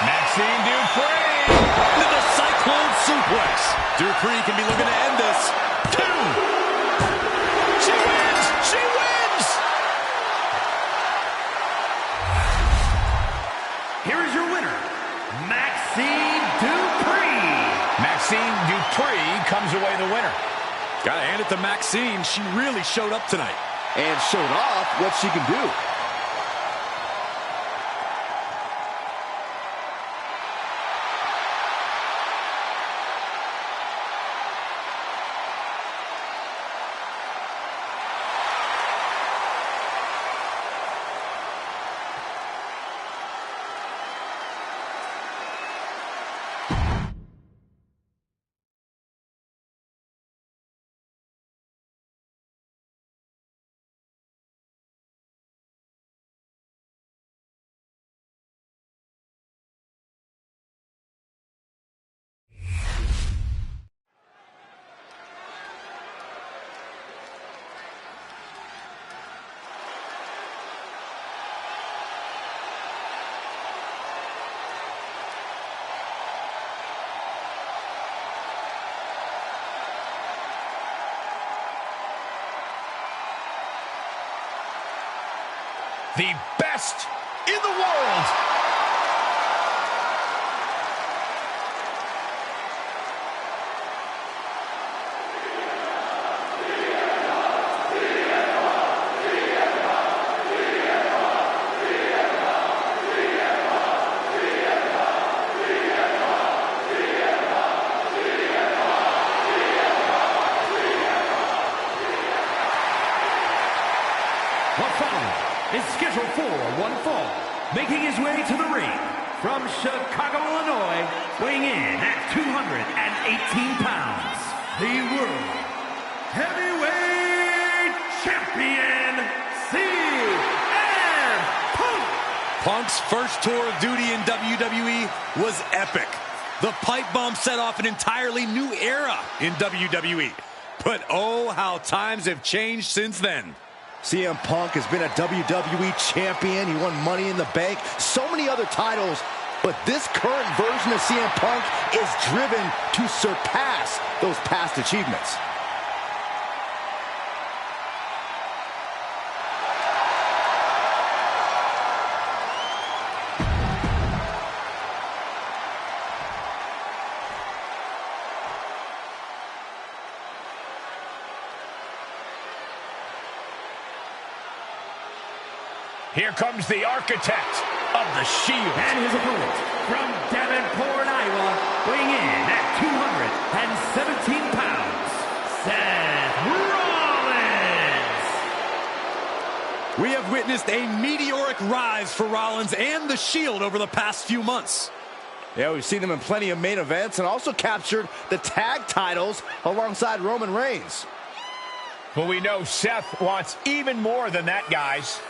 Maxine Dupree. Into the cyclone suplex. Dupree can be looking to end this. 2. She wins! She wins! Here is your winner, Maxine Dupree. Maxine Dupree comes away the winner. Gotta hand it to Maxine. She really showed up tonight. And showed off what she can do. the best in the world. Is scheduled for one fall, making his way to the ring from Chicago, Illinois, weighing in at 218 pounds, the World Heavyweight Champion, CM Punk. Punk's first tour of duty in WWE was epic. The pipe bomb set off an entirely new era in WWE. But oh, how times have changed since then. CM Punk has been a WWE champion. He won Money in the Bank, so many other titles. But this current version of CM Punk is driven to surpass those past achievements. Here comes the architect of the Shield. And his opponent from Davenport, Iowa, weighing in at 217 pounds, Seth Rollins. We have witnessed a meteoric rise for Rollins and the Shield over the past few months. Yeah, we've seen him in plenty of main events and also captured the tag titles alongside Roman Reigns. But we know Seth wants even more than that, guys.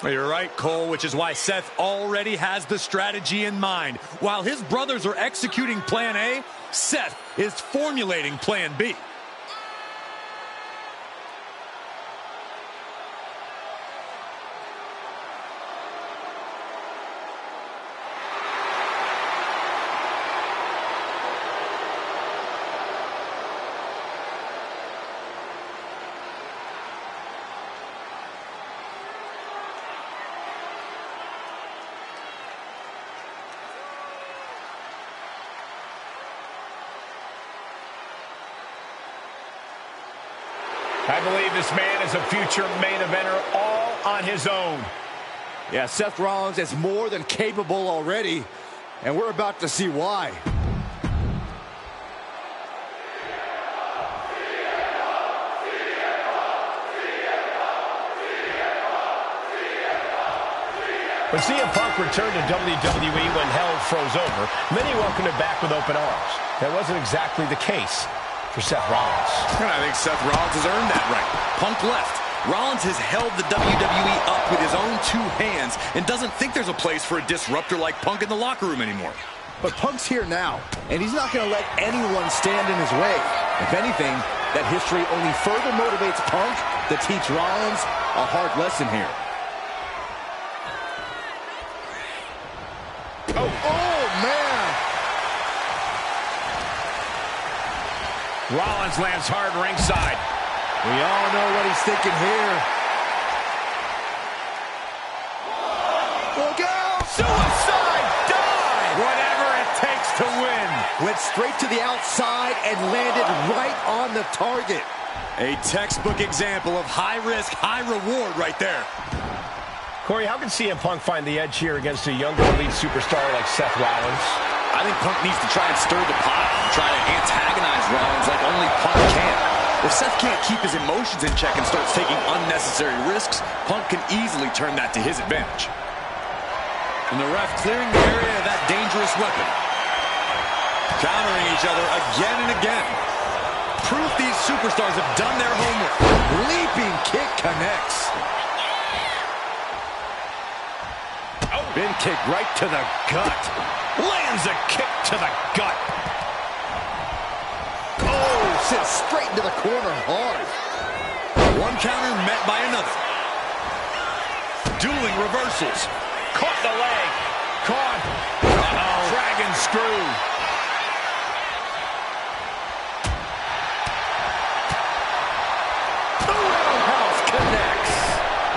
Well, you're right, Cole, which is why Seth already has the strategy in mind. While his brothers are executing Plan A, Seth is formulating Plan B. I believe this man is a future main eventer all on his own. Yeah, Seth Rollins is more than capable already, and we're about to see why. When CM Punk returned to WWE when hell froze over, many welcomed him back with open arms. That wasn't exactly the case for Seth Rollins. And I think Seth Rollins has earned that right. Punk left. Rollins has held the WWE up with his own two hands and doesn't think there's a place for a disruptor like Punk in the locker room anymore. But Punk's here now, and he's not going to let anyone stand in his way. If anything, that history only further motivates Punk to teach Rollins a hard lesson here. Oh, man! Rollins lands hard ringside. We all know what he's thinking here. Look out! Suicide dive! Whatever it takes to win. Went straight to the outside and landed right on the target. A textbook example of high risk, high reward right there. Corey, how can CM Punk find the edge here against a younger elite superstar like Seth Rollins? I think Punk needs to try and stir the pot, try to antagonize Rollins like only Punk can. If Seth can't keep his emotions in check and starts taking unnecessary risks, Punk can easily turn that to his advantage. And the ref clearing the area of that dangerous weapon. Countering each other again and again. Proof these superstars have done their homework. Leaping kick connects. Bin kick right to the gut. Lands a kick to the gut. Oh, sits straight into the corner hard. One counter met by another. Dueling reversals. Caught the leg. Caught. Uh-oh. Dragon screw. The roundhouse connects.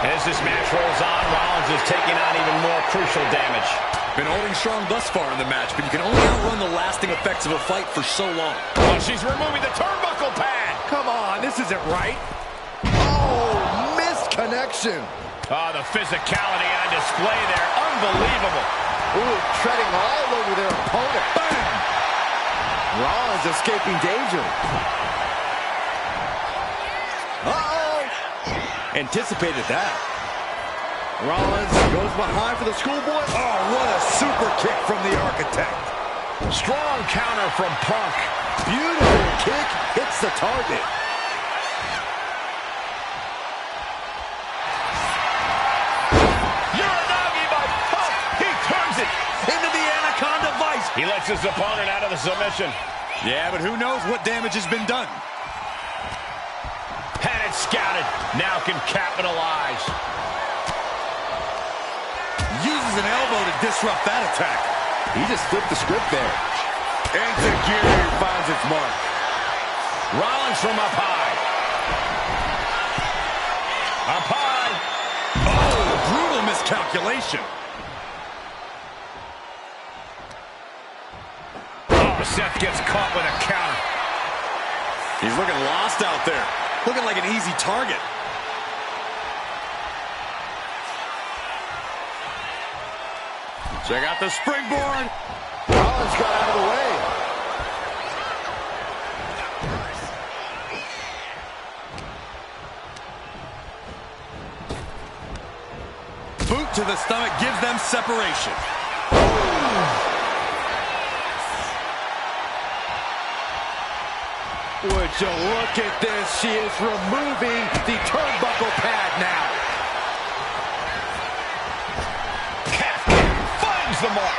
As this match rolls on, Rollins is taking on even more crucial damage. Been holding strong thus far in the match, but you can only outrun the lasting effects of a fight for so long. Oh, she's removing the turnbuckle pad. Come on, this isn't right. Oh, missed connection. Oh, the physicality on display there. Unbelievable. Ooh, treading all over their opponent. Bam! Rollins escaping danger. Uh-oh! Anticipated that. Rollins goes behind for the schoolboy. Oh, what a super kick from the architect. Strong counter from Punk. Beautiful kick hits the target. Uranagi by Punk. He turns it Into the Anaconda Vice. He lets his opponent out of the submission. Yeah, but who knows what damage has been done. Had it scouted. Now can capitalize. Uses an elbow to disrupt that attack. He just flipped the script there. And Tajiri finds its mark. Rollins from up high. Up high. Oh, brutal miscalculation. Oh, Seth gets caught with a counter. He's looking lost out there. Looking like an easy target. Check out the springboard. Rollins got out of the way. Boot to the stomach gives them separation. Would you look at this? She is removing the turnbuckle pad now. Calf kick finds the mark.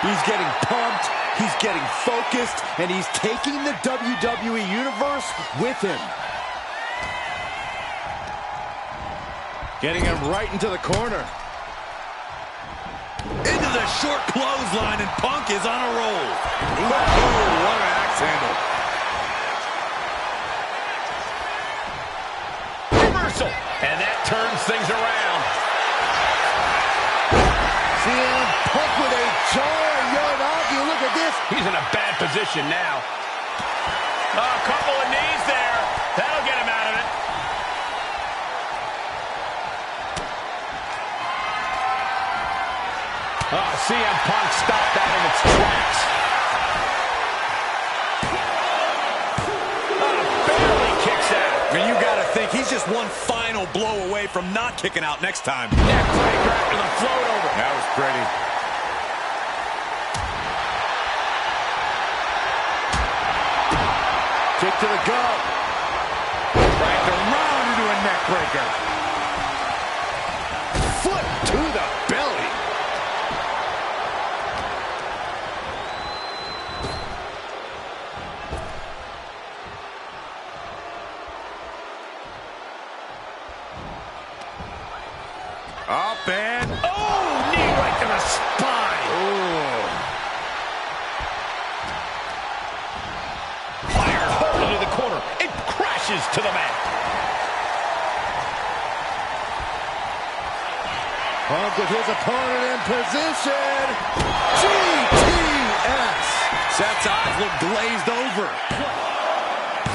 He's getting pumped, he's getting focused, and he's taking the WWE Universe with him. Getting him right into the corner. Into the short clothesline, and Punk is on a roll. Ooh, what an axe handle. Reversal. And that turns things around. CM Punk with a jarring Uranagi. Look at this. He's in a bad position now. Oh, a couple of knees there. That'll get him out of it. Oh, CM Punk stopped that in its tracks. Oh, barely kicks out. I mean, you gotta think he's just one final blow away from not kicking out next time. Neckbreaker after the float over. That was pretty. Kick to the gut. Right around into a neck breaker. Foot to the belly. Up and, oh, knee right to the spine. Oh. Fired hard into the corner. It crashes to the mat. Punk with his opponent in position. GTS. Seth's eyes look glazed over.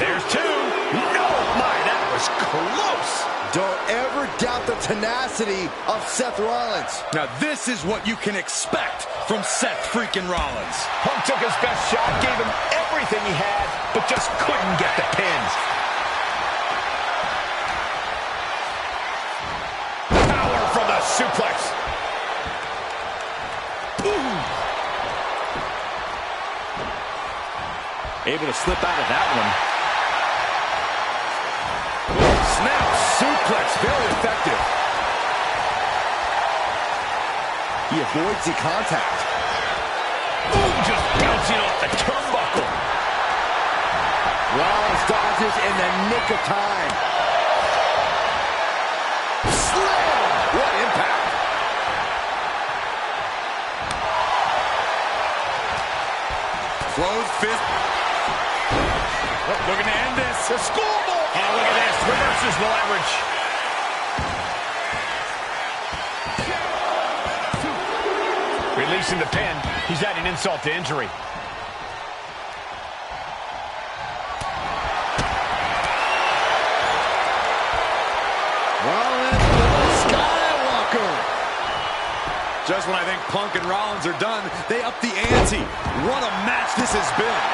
There's two. No, my, that was close. Don't ever doubt the tenacity of Seth Rollins. Now this is what you can expect from Seth freaking Rollins. Punk took his best shot, gave him everything he had, but just couldn't get the pins. Power from the suplex. Ooh. Able to slip out of that one. Snap suplex, very effective. He avoids the contact. Ooh, just bouncing off the turnbuckle. Rollins dodges in the nick of time. Slam! What impact! Closed fist. Oh, looking to end this. The schoolboy. Oh, look at this. Reverses the leverage. chasing the pin. He's adding insult to injury. Rollins with the Skywalker. Just when I think Punk and Rollins are done, they up the ante. What a match this has been.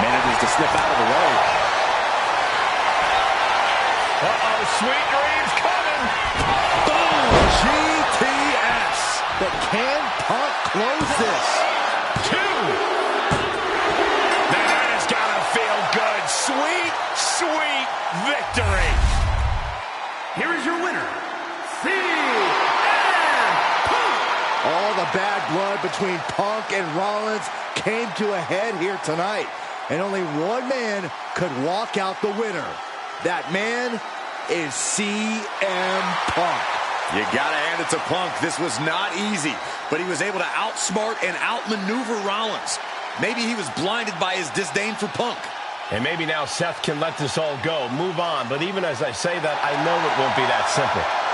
Manages to slip out of the way. Uh-oh, sweet dreams coming. Boom! GTS. But can Punk close this? 2. Now that has got to feel good. Sweet, sweet victory. Here is your winner, CM Punk. All the bad blood between Punk and Rollins came to a head here tonight. And only one man could walk out the winner. That man is CM Punk. You gotta hand it to Punk. This was not easy, but he was able to outsmart and outmaneuver Rollins. Maybe he was blinded by his disdain for Punk. And maybe now Seth can let this all go, move on. But even as I say that, I know it won't be that simple.